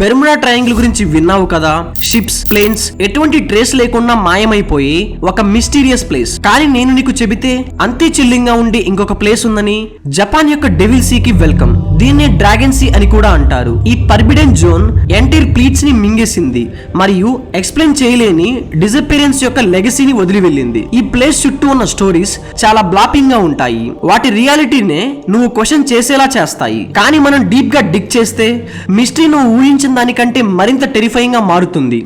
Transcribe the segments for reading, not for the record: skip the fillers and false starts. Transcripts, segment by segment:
Bermuda triangle గురించి విన్నావు కదా. షిప్స్, ప్లేన్స్ ఎటువంటి ట్రేస్ లేకుండా మాయమైపోయి ఒక మిస్టీరియస్ ప్లేస్. కానీ నేను నీకు చెబితే అంతే చిల్లింగ్ గా ఉండి ఇంకొక ప్లేస్ ఉందని. జపాన్ యొక్క డెవిల్ సీ కి వెల్కమ్. దీన్నే డ్రాగన్ సీ అని కూడా అంటారు. ఈ పర్బిడెన్ జోన్ ఎంటైర్ ప్లీట్స్ ని మింగేసింది మరియు ఎక్స్ప్లెయిన్ చేయలేని డిసపిరెన్స్ యొక్క లెగసీని వదిలి వెళ్ళింది. ఈ ప్లేస్ చుట్టూ ఉన్న స్టోరీస్ చాలా బ్లాపింగ్ గా ఉంటాయి. వాటి రియాలిటీనే నువ్వు క్వశ్చన్ చేసేలా చేస్తాయి. కానీ మనం డీప్ గా డిగ్ చేస్తే మిస్టరీ నువ్వు ఊహించిన దానికంటే మరింత టెరిఫైయింగ్ గా మారుతుంది.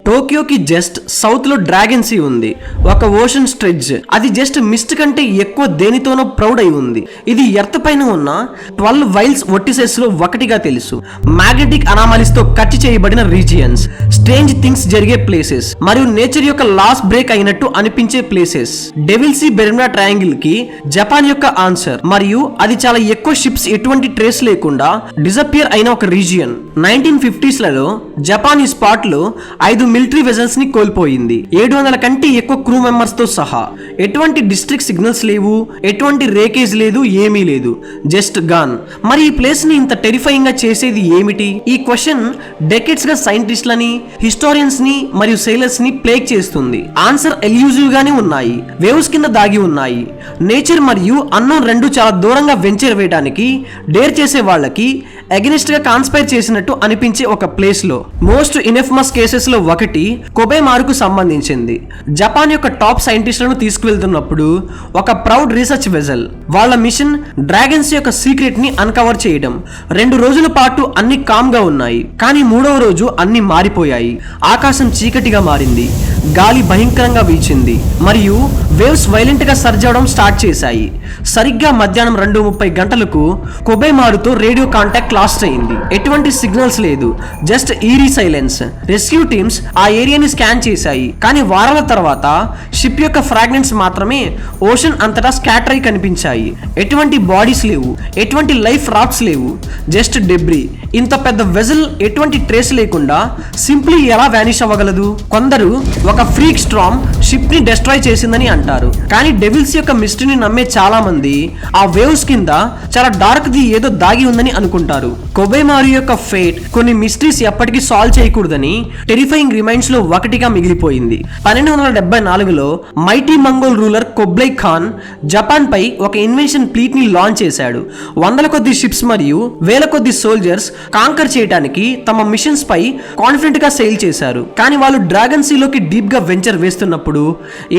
టోక్యోకి జస్ట్ సౌత్ లో డ్రాగన్ సీ ఉంది. ఒక ఓషన్ స్ట్రెడ్జ్. అది జస్ట్ మిస్ట్ కంటే ఎక్కువ దేనితోనో ప్రౌడ్ అయి ఉంది. ఇది ఎర్త్ పైన ఉన్న 12 వైల్స్ వొర్టిసెస్ లో ఒకటిగా తెలుసు. మ్యాగ్నెటిక్ అనామలీస్ తో కట్ చేయబడిన రీజియన్స్, స్ట్రేంజ్ థింగ్స్ జరిగే ప్లేసెస్ మరియు నేచర్ యొక్క లాస్ బ్రేక్ అయినట్టు అనిపించే places. Devil sea Bermuda triangle కి జపాన్ యొక్క ఆన్సర్. మరియు అది చాలా ఎక్కువ షిప్స్ ఎటువంటి ట్రేస్ లేకుండా డిసపియర్ అయిన ఒక రీజియన్. 1950s లలో జపాన్ ఈ స్పాట్ లో 5 మిలిటరీ వెజల్స్ ని కోల్పోయింది. 700 కంటే ఎక్కువ క్రూ మెంబర్స్ తో సహా. ఎటువంటి డిస్ట్రిక్ట్ సిగ్నల్స్ లేవు, ఎటువంటి రేకేజ్ లేదు, ఏమీ లేదు. Just gone. మరి ఈ ప్లేస్ ని ఇంత టెరిఫైయింగ్ గా చేసేది ఏమిటి? ఈ క్వశ్చన్ డెకెట్స్ గా సైంటిస్ట్లని, హిస్టోరియన్స్ ని మరియు సెయిలర్స్ ని ప్లేక్ చేస్తుంది. ఆన్సర్ ఎల్యూజివ్ గానే ఉన్నాయి. వేవ్స్ కింద దాగి ఉన్నాయి. నేచర్ మరియు అన్నోన్ రెండు చాలా దూరంగా వెంచర్ వేయడానికి డేర్ చేసే వాళ్ళకి అగెనిస్ట్ గా కాన్స్పైర్ చేసినట్టు అనిపించే ఒక ప్లేస్ లో. మోస్ట్ ఇన్ఫేమస్ కేసెస్ లో ఒకటి కొబేమారుకు సంబంధించింది. జపాన్ యొక్క టాప్ సైంటిస్టులను తీసుకువెళ్తున్నప్పుడు ఒక ప్రౌడ్ రీసెర్చ్ వెజల్. వాళ్ళ మిషన్ డ్రాగన్స్ యొక్క సీక్రెట్ ని అన్కవర్ చేయడం. 2 రోజుల పాటు అన్ని కామ్ గా ఉన్నాయి. కానీ 3వ రోజు అన్ని మారిపోయాయి. ఆకాశం చీకటిగా మారింది. గాలి భయంకరంగా వీచింది మరియు వేవ్స్ వైలెంట్ గా సర్జ్ అవడం స్టార్ట్ చేశాయి. సరిగ్గా మధ్యాహ్నం 2:30 గంటలకు కొబేమారుతో రేడియో కాంటాక్ట్ లాస్ట్ అయింది. ఎటువంటి సిగ్నల్స్ లేదు. Just eerie silence. Rescue teams ఆ ఏరియాని స్కాన్ చేశాయి. కానీ వారాల తర్వాత షిప్ యొక్క ఫ్రాగ్మెంట్స్ మాత్రమే ఓషన్ అంతటా స్కాటర్ అయి కనిపించాయి. ఎటువంటి బాడీస్ లేవు, ఎటువంటి లైఫ్ రాఫ్ట్స్ లేవు. Just debris. ఇంత పెద్ద వెజల్ ఎటువంటి ట్రేస్ లేకుండా సింప్లీ ఎలా వానిష్ అవ్వగలదు? కొందరు ఒక ఫ్రీక్ స్ట్రామ్ షిప్ ని డెస్ట్రాయ్ చేసిందని అంటారు. కానీ డెవిల్స్ యొక్క మిస్టరీని నమ్మే చాలా మంది ఆ వేవ్స్ కింద చాలా డార్క్ ది ఏదో దాగి ఉందని అనుకుంటారు. కొబేమారు యొక్క ఫేట్ కొన్ని మిస్టరీస్ ఎప్పటికీ సాల్వ్ చేయకూడదని టెరిఫైయింగ్ రిమైండ్స్ లో ఒకటిగా మిగిలిపోయింది. 1274లో mighty Mongol ruler Kublai Khan Japan పై ఒక ఇన్వెన్షన్ ఫ్లీట్ ని లాంచ్ చేశాడు. 100 కొద్ది షిప్స్ మరియు 1000 కొద్ది సోల్జర్స్ కాంకర్ చేయడానికి తమ మిషన్స్ పై కాన్ఫిడెంట్ గా సెయిల్ చేశారు. కానీ వాళ్ళు డ్రాగన్ సీలోకి డీప్ గా వెంచర్ వేస్తున్నప్పుడు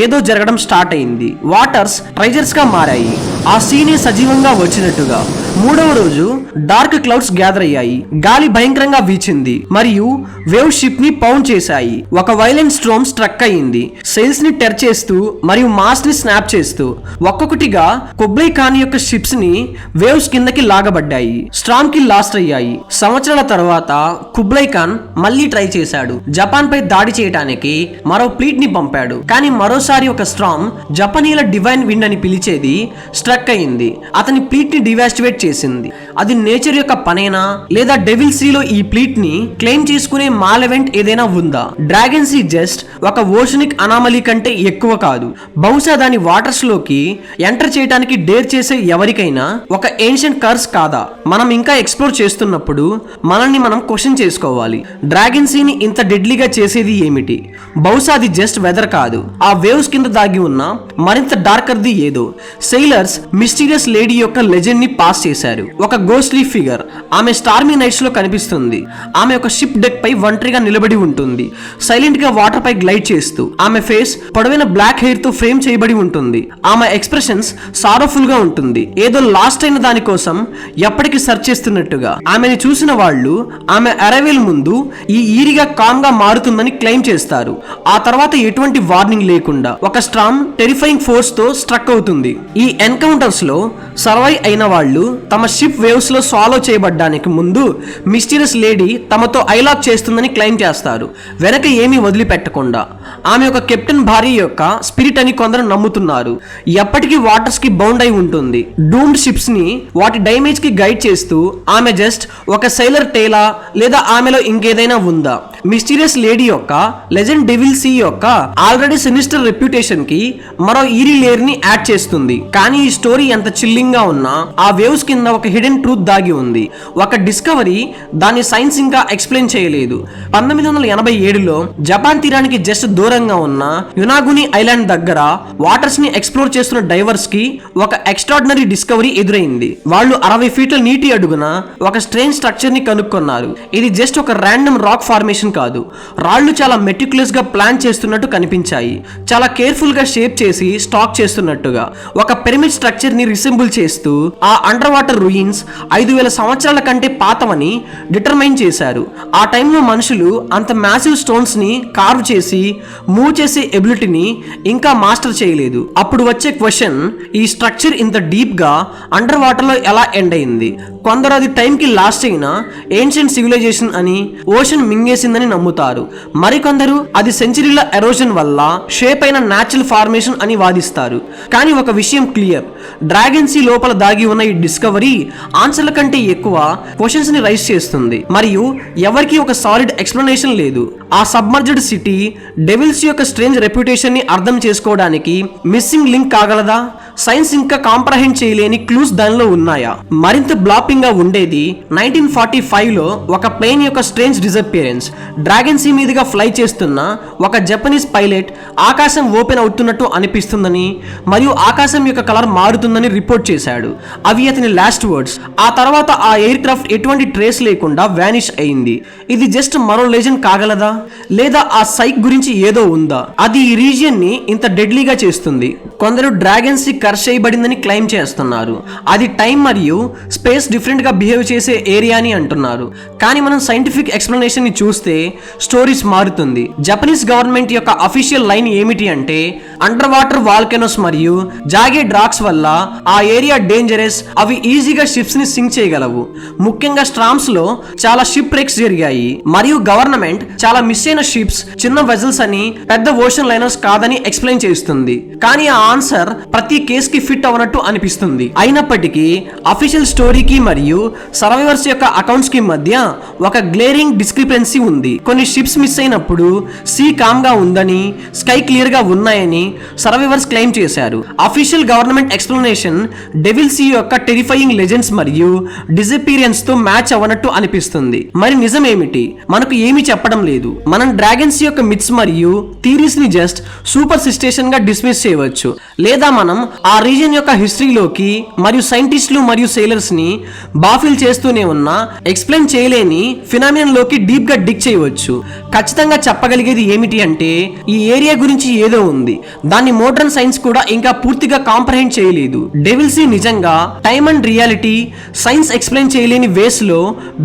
ఏదో జరగడం స్టార్ట్ అయింది. వాటర్స్ ట్రైజర్స్ గా మారాయి. ఆ సీనే సజీవంగా వచ్చినట్టుగా. 3వ రోజు డార్క్ క్లౌడ్స్ గ్యాదర్ అయ్యాయి. గాలి భయంకరంగా వీచింది మరియు వేవ్ షిప్ ని పౌండ్ చేశాయి. ఒక వైలెంట్ స్ట్రోమ్ స్ట్రక్ అయింది. సెయిల్స్ ని టెర్ చేస్తూ మరియు మాస్ ని స్నాప్ చేస్తూ ఒక్కొక్కటిగా కొబ్లై ఖాన్ యొక్క షిప్స్ ని వేవ్స్ కిందకి లాగబడ్డాయి. స్ట్రామ్ కి లాస్ట్ అయ్యాయి. సంవత్సరాల తర్వాత కుబ్లై ఖాన్ మళ్ళీ ట్రై చేశాడు. జపాన్ పై దాడి చేయడానికి మరో ఫ్లీట్ ని పంపాడు. కానీ మరోసారి ఒక స్ట్రామ్ జపనీల డివైన్ విండ్ అని పిలిచేది స్ట్రక్ అయింది. అతని ఫ్లీట్ ని డివాస్టివేట్ చేసింది. అది నేచర్ యొక్క పనేనా లేదా డెవిల్ సీలో ఈ ఫ్లీట్ ని క్లెయిమ్ చేసుకునే మాలెవెంట్ ఏదైనా ఉందా? డ్రాగన్ సీ జస్ట్ ఒక ఓషనిక్ అనామలీ కంటే ఎక్కువ కాదు. బహుశా దాని వాటర్స్ లోకి ఎంటర్ చేయడానికి డేర్ చేసే ఎవరికైనా ఒక ఏన్షియంట్ కర్స్ కాదా? మనం ఇంకా ఎక్స్ప్లోర్ చేస్తున్నప్పుడు మనల్ని మనం క్వశ్చన్ చేసుకోవాలి. డ్రాగన్ సీని ఇంత డెడ్లీగా చేసేది ఏమిటి? బహుశా అది జస్ట్ వెదర్ కాదు. ఆ వేవ్స్ కింద దాగి ఉన్న మరింత డార్కర్ ది ఏదో. సెయిలర్స్ మిస్టీరియస్ లేడీ యొక్క లెజెండ్ ని పాస్ చేశారు. ఒక గోస్ట్లీ ఫిగర్. ఆమె స్టార్మీ నైట్స్ లో కనిపిస్తుంది. ఆమె ఒక షిప్ డెక్ పై ఒంటరిగా నిలబడి ఉంటుంది, సైలెంట్ గా వాటర్ పై గ్లైడ్ చేస్తూ. ఆమె ఫేస్ పొడవైన బ్లాక్ హెయిర్ తో ఫ్రేమ్ చేయబడి ఉంటుంది. ఆమె ఎక్స్ప్రెషన్స్ సారోఫుల్ గా ఉంటుంది, ఏదో లాస్ట్ అయిన దాని కోసం ఎప్పటికీ సర్చ్ చేస్తున్నట్టుగా. ఆమెని చూసిన వాళ్ళు ఆమె అరైవల్ ముందు ఈ ఈరిగా కామ్ గా మారుతుందని క్లెయిమ్ చేస్తారు. ఆ తర్వాత ఎటువంటి వార్నింగ్ లేకుండా ఒక స్ట్రామ్ టెరిఫైయింగ్ ఫోర్స్ తో స్ట్రక్ అవుతుంది. ఈ ఎన్కౌంటర్స్ లో సర్వైవ్ అయిన వాళ్ళు తమ షిప్ వేవ్స్ లో సాల్వ్ చేయబడ్డానికి ముందు మిస్టీరియస్ లేడీ తమతో ఐలాక్ చేస్తుందని క్లెయిమ్ చేస్తారు, వెనక ఏమీ వదిలిపెట్టకుండా. ఆమె ఒక కెప్టెన్ భార్య యొక్క స్పిరిట్ అని కొందరు నమ్ముతున్నారు. ఎప్పటికీ వాటర్స్ కి బౌండ్ అయి ఉంటుంది. డూమ్డ్ షిప్స్ ని వాటి డ్యామేజ్ కి గైడ్ చేస్తూ ఆమె జస్ట్ ఒక సైలర్ టేలా లేదా ఆమెలో ఇంకేదైనా ఉందా? మిస్టీరియస్ లేడీ యొక్క లెజెండ్ డెవిల్ సీ యొక్క ఆల్రెడీ సినిస్టర్ రెప్యుటేషన్ కి మరో ఈరీ లేయర్ ని యాడ్ చేస్తుంది. కానీ ఈ స్టోరీ ఎంత చిల్లింగ్ గా ఉన్నా ఆ వేవ్స్ కింద ఒక హిడెన్ ట్రూత్ దాగి ఉంది. ఒక డిస్కవరీ దాని సైన్స్ ఇంకా ఎక్స్ప్లెయిన్ చేయలేదు. 1987లో జపాన్ తీరానికి జస్ట్ దూరంగా ఉన్న యునాగుని ఐలాండ్ దగ్గర వాటర్స్ ని ఎక్స్ప్లోర్ చేస్తున్న డైవర్స్ కి ఒక ఎక్స్ట్రాడినరీ డిస్కవరీ ఎదురైంది. వాళ్ళు 60 ఫీట్ల నీటి అడుగున ఒక స్ట్రేంజ్ స్ట్రక్చర్ ని కనుక్కున్నారు. ఇది జస్ట్ ఒక ర్యాండమ్ రాక్ ఫార్మేషన్ కాదు. రాళ్లు చాలా మెటిక్యులస్ గా ప్లాన్ చేస్తున్నట్టు కనిపించాయి. చాలా కేర్ఫుల్ గా షేప్ చేసి స్టాక్ చేస్తున్నట్టుగా ఒక పిరమిడ్ స్ట్రక్చర్ ని రిసెంబుల్ చేస్తూ ఆ అండర్ వాటర్ రూయిన్స్ 5000 సంవత్సరాల కంటే పాతవని డిటర్మైన్ చేశారు. ఆ టైంలో మనుషులు అంత మ్యాసివ్ స్టోన్స్ ని కార్వ్ చేసి మూవ్ చేసే ఎబిలిటీని ఇంకా మాస్టర్ చేయలేదు. అప్పుడు వచ్చే క్వశ్చన్, ఈ స్ట్రక్చర్ ఇంత డీప్ గా అండర్ వాటర్ లో ఎలా ఎండ్ అయింది? కొందరు అది టైం కి లాస్ట్ అయిన ఏన్షియంట్ సివిలైజేషన్ అని, ఓషన్ మింగేసిందని నమ్ముతారు. మరికొందరు అది సెంచరీల ఎరోజన్ వల్ల షేప్ అయిన న్యాచురల్ ఫార్మేషన్ అని వాదిస్తారు. కానీ ఒక విషయం క్లియర్, డ్రాగన్ సీ లోపల దాగి ఉన్న ఈ డిస్కవరీ ఆన్సర్ల కంటే ఎక్కువ క్వశ్చన్స్ ని రైజ్ చేస్తుంది. మరియు ఎవరికి ఒక సాలిడ్ ఎక్స్ప్లెనేషన్ లేదు. ఆ సబ్మర్జ్డ్ సిటీ డెవిల్స్ యొక్క స్ట్రేంజ్ రెప్యుటేషన్ ని అర్థం చేసుకోవడానికి మిస్సింగ్ లింక్ కాగలదా? సైన్స్ ఇంకా కాంప్రహెండ్ చేయలేని క్లూస్ దానిలో ఉన్నాయా? మరింత బ్లాపింగ్ గా ఉండేది 1945లో ఒక ప్లేన్ యొక్క స్ట్రేంజ్ డిసపియరెన్స్. డ్రాగన్ సీ మీదుగా ఫ్లై చేస్తున్న ఒక జపనీస్ పైలట్ ఆకాశం ఓపెన్ అవుతున్నట్టు అనిపిస్తుందని మరియు ఆకాశం యొక్క కలర్ మారుతుందని రిపోర్ట్ చేశాడు. అవి అతని లాస్ట్ వర్డ్స్. ఆ తర్వాత ఆ ఎయిర్ క్రాఫ్ట్ ఎటువంటి ట్రేస్ లేకుండా వానిష్ అయింది. ఇది జస్ట్ మరో లెజెండ్ కాగలదా? లేదా ఆ సైక్ గురించి ఏదో ఉందా? అది ఈ రీజియన్ ని ఇంత డెడ్లీగా చేస్తుంది. కొందరు డ్రాగన్ సీ కర్ష్ చేయబడిందని క్లెయిమ్ చేస్తున్నారు. అది టైం మరియు స్పేస్ డిఫరెంట్ గా బిహేవ్ చేసే ఏరియా అని అంటున్నారు. కానీ మనం సైంటిఫిక్ ఎక్స్ప్లెనేషన్ ని చూస్తే స్టోరీస్ మారుతుంది. జపనీస్ గవర్నమెంట్ యొక్క అఫీషియల్ లైన్ ఏమిటి అంటే, అండర్ వాటర్ వాల్కెనోస్ మరియు జాగెడ్ రాక్స్ వల్ల ఆ ఏరియా డేంజరస్, అవి ఈజీగా షిప్స్ ని సింక్ చేయగలవు. ముఖ్యంగా స్ట్రామ్స్ లో చాలా షిప్ రేక్స్ జరిగాయి మరియు గవర్నమెంట్ చాలా మిస్ అయిన షిప్స్ చిన్న వెజల్స్ అని, పెద్ద ఓషన్ లైనర్స్ కాదని ఎక్స్ప్లెయిన్ చేస్తుంది. కానీ ఆ ఆన్సర్ ప్రతి కేస్ కి ఫిట్ అవనట్టు అనిపిస్తుంది. అయినప్పటికీ అఫీషియల్ స్టోరీకి మరియు సర్వైవర్స్ యొక్క అకౌంట్స్ కి మధ్య ఒక గ్లేరింగ్ డిస్క్రిపెన్సీ ఉంది. కొన్ని షిప్స్ మిస్ అయినప్పుడు సీ కామ్ గా ఉందని, స్కై క్లియర్ గా ఉన్నాయని సర్వైవర్స్ క్లెయిమ్ చేశారు. Official government explanation devil sea యొక్క టెరిఫైయింగ్ లెజెండ్స్ మరియు డిసపియరెన్స్ తో మ్యాచ్ అవనట్టు అనిపిస్తుంది. మరి నిజం ఏమిటి? మనకు ఏమీ చెప్పడం లేదు. మనం డ్రాగన్స్ యొక్క మిత్స్ మరియు థీరీస్ ని జస్ట్ సూపర్ సిస్టేషన్ గా డిస్మిస్ చేయవచ్చు, లేదా మనం ఆ రీజియన్ యొక్క హిస్టరీలోకి మరియు సైంటిస్టులు మరియు సేలర్స్ ని బాఫిల్ చేస్తూనే ఉన్న ఎక్స్ప్లెయిన్ చేయలేని ఫినామినన్ లోకి డీప్ గా డిగ్ చేయవచ్చు. ఖచ్చితంగా చెప్పగలిగేది ఏమిటి అంటే, ఈ ఏరియా గురించి ఏదో ఉంది. దాన్ని మోడర్న్ సైన్స్ కూడా ఇంకా పూర్తిగా కాంప్రహెండ్ చేయలేదు. డెవిల్ సీ నిజంగా time and reality, science explain చేయలేని వేస్ లో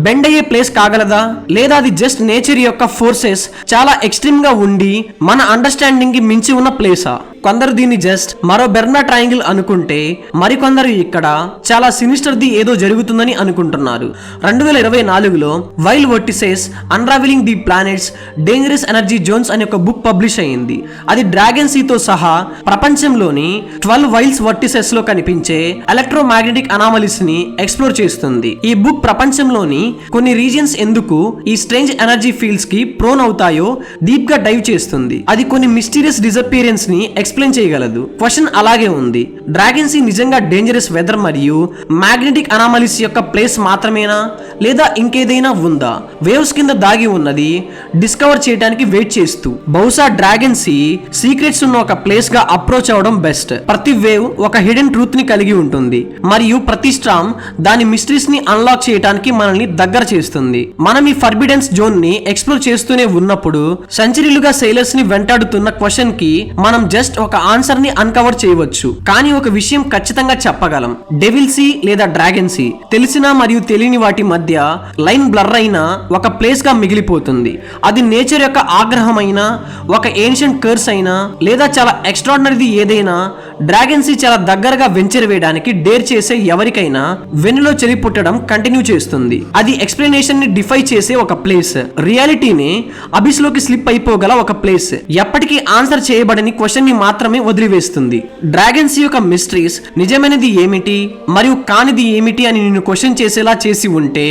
బెండ్ అయ్యే ప్లేస్ కాగలదా? లేదా అది జస్ట్ నేచర్ యొక్క ఫోర్సెస్ చాలా ఎక్స్ట్రీమ్ గా ఉండి మన అండర్స్టాండింగ్ కి మించి ఉన్న ప్లేసా? కొందరు దీన్ని జస్ట్ మరో బెర్నా ట్రయాంగిల్ అనుకుంటే, మరికొందరు ఇక్కడ చాలా సినిస్టర్ ది ఏదో జరుగుతుందని అనుకుంటున్నారు. 2024లో wild vortices unraveling the planet's dangerous energy zones అనే ఒక బుక్ పబ్లిష్ అయింది. అది డ్రాగన్ సీతో సహా ప్రపంచంలోని 12 వైల్డ్ వర్టిసెస్ లో కనిపించే ఎలక్ట్రోమాగ్నెటిక్ అనామలీస్ ని ఎక్స్ప్లోర్ చేస్తుంది. ఈ బుక్ ప్రపంచంలోని కొన్ని రీజియన్స్ ఎందుకు ఈ స్ట్రేంజ్ ఎనర్జీ ఫీల్డ్స్ కి ప్రోన్ అవుతాయో డీప్ గా డైవ్ చేస్తుంది. అది కొన్ని మిస్టీరియస్ డిసపియరెన్స్ ని ఎక్స్ప్లెయిన్ చేయగలదు. క్వశ్చన్ అలాగే ఉంది, డ్రాగన్ సీ నిజంగా డేంజరస్ వెదర్ మరియు మ్యాగ్నెటిక్ అనామలీస్ యొక్క ప్లేస్ మాత్రమేనా, లేదా ఇంకేదైనా ఉందా? వేవ్స్ కింద దాగి ఉన్నది డిస్కవర్ చేయడానికి వెయిట్ చేస్తూ, బహుశా డ్రాగన్ సీ సీక్రెట్స్ ఉన్న ఒక ప్లేస్ గా అప్రోచ్ అవడం బెస్ట్. ప్రతి వేవ్ ఒక హిడెన్ ట్రూత్ ని కలిగి ఉంటుంది మరియు ప్రతి స్ట్రామ్ దాని మిస్టరీస్ ని అన్లాక్ చేయడానికి మనల్ని దగ్గర చేస్తుంది. మనం ఈ ఫర్బిడెన్స్ జోన్ ని ఎక్స్ప్లోర్ చేస్తూనే ఉన్నప్పుడు సెంచరీలుగా సెయిలర్స్ ని వెంటాడుతున్న క్వశ్చన్ కి మనం జస్ట్ ఒక ఆన్సర్ ని అన్కవర్ చేయవచ్చు. కానీ ఒక విషయం ఖచ్చితంగా చెప్పగలం, డెవిల్ సీ లేదా డ్రాగన్ సీ తెలిసిన మరియు తెలియని వాటి మధ్య లైన్ బ్లర్ అయిన ఒక ప్లేస్ గా మిగిలిపోతుంది. అది నేచర్ యొక్క ఆగ్రహమైన, ఒక ఏన్షియంట్ కర్స్ అయినా, లేదా చాలా ఎక్స్ట్రాడినరీది ఏదైనా డ్రాగన్ సీ చాలా దగ్గరగా వెంచర్ వేయడానికి డేర్ చేసే ఎవరికైనా వెన్నులో చెలి పుట్టడం కంటిన్యూ చేస్తుంది. అది ఎక్స్ప్లెనేషన్ ని డిఫై చేసే ఒక ప్లేస్, రియాలిటీని అబిస్ లోకి స్లిప్ అయిపోగల ఒక ప్లేస్, ఎప్పటికీ ఆన్సర్ చేయబడని క్వశ్చన్ ని మాత్రమే వదిలివేస్తుంది. డ్రాగన్ సీ యొక్క మిస్టరీస్ నిజమైనది ఏమిటి మరియు కానిది ఏమిటి అని నేను క్వశ్చన్ చేసేలా చేసి ఉంటే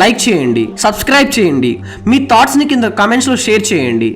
లైక్ చేయండి, సబ్స్క్రైబ్ చేయండి, మీ థాట్స్ ని కింద కామెంట్స్ లో షేర్ చేయండి.